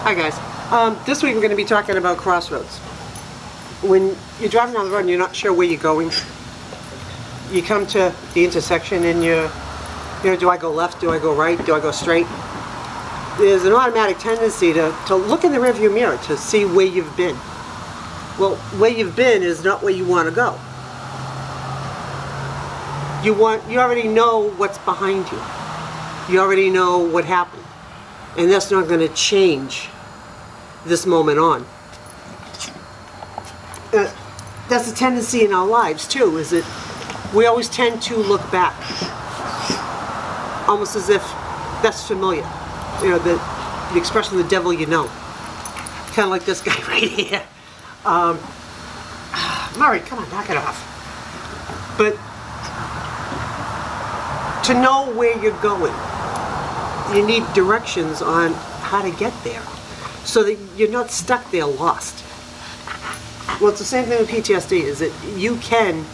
Hi guys. This week we're going to be talking about crossroads. When you're driving down the road and you're not sure where you're going, you come to the intersection and do I go left, do I go right, do I go straight? There's an automatic tendency to look in the rearview mirror to see where you've been. Well, where you've been is not where you want to go. You already know what's behind you. You already know what happened. And that's not going to change this moment on. That's a tendency in our lives too, is that we always tend to look back. Almost as if that's familiar. You know, the expression, the devil you know. Kind of like this guy right here. Murray, come on, knock it off. But to know where you're going, you need directions on how to get there so that you're not stuck there lost. Well, it's the same thing with PTSD, is that you can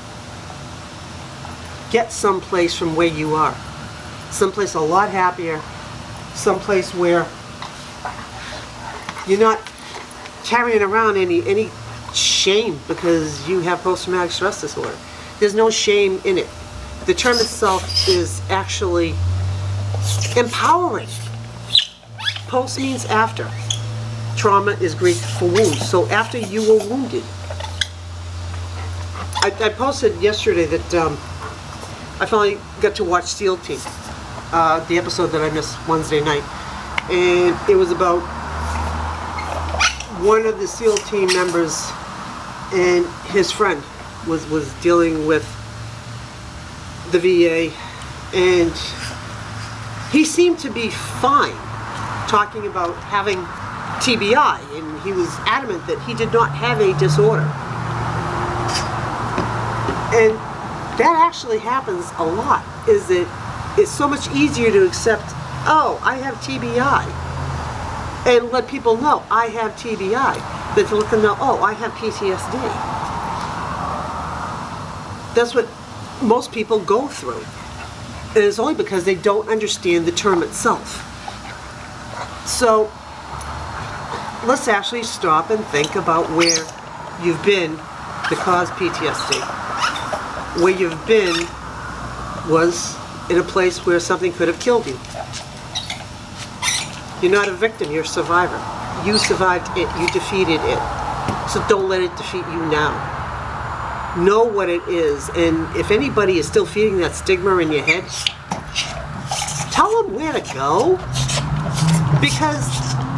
get someplace from where you are. Someplace a lot happier, someplace where you're not carrying around any shame because you have post-traumatic stress disorder. There's no shame in it. The term itself is actually empowering. Post means after. Trauma is Greek for wound. So after you were wounded. I posted yesterday that I finally got to watch SEAL Team, the episode that I missed Wednesday night. And it was about one of the SEAL Team members and his friend was dealing with the VA, and he seemed to be fine talking about having TBI, and he was adamant that he did not have a disorder. And that actually happens a lot, is that it's so much easier to accept, oh, I have TBI, and let people know I have TBI, than to let them know, oh, I have PTSD. That's what most people go through. And it's only because they don't understand the term itself. So let's actually stop and think about where you've been to cause PTSD. Where you've been was in a place where something could have killed you. You're not a victim, you're a survivor. You survived it, you defeated it. So don't let it defeat you now. Know what it is, and if anybody is still feeding that stigma in your head, tell them where to go, because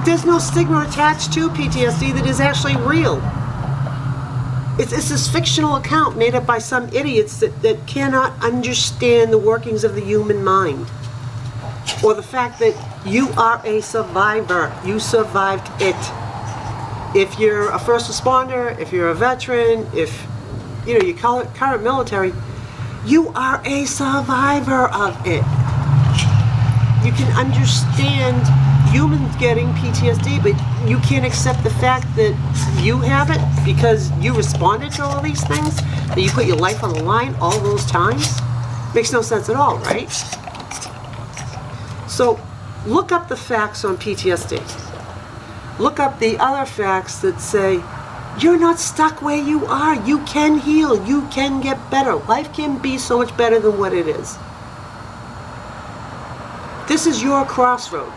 there's no stigma attached to PTSD that is actually real. It's this fictional account made up by some idiots that cannot understand the workings of the human mind, or the fact that you are a survivor. You survived it. If you're a first responder, if you're a veteran, if you call it current military, you are a survivor of it. You can understand humans getting PTSD, but you can't accept the fact that you have it because you responded to all these things, that you put your life on the line all those times. Makes no sense at all, right? So look up the facts on PTSD. Look up the other facts that say, you're not stuck where you are. You can heal. You can get better. Life can be so much better than what it is. This is your crossroad.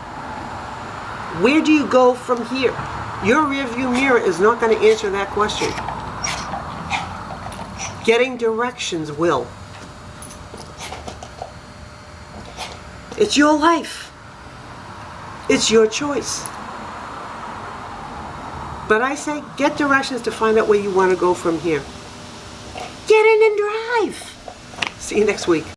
Where do you go from here? Your rearview mirror is not going to answer that question. Getting directions will. It's your life. It's your choice. But I say, get directions to find out where you want to go from here. Get in and drive. See you next week.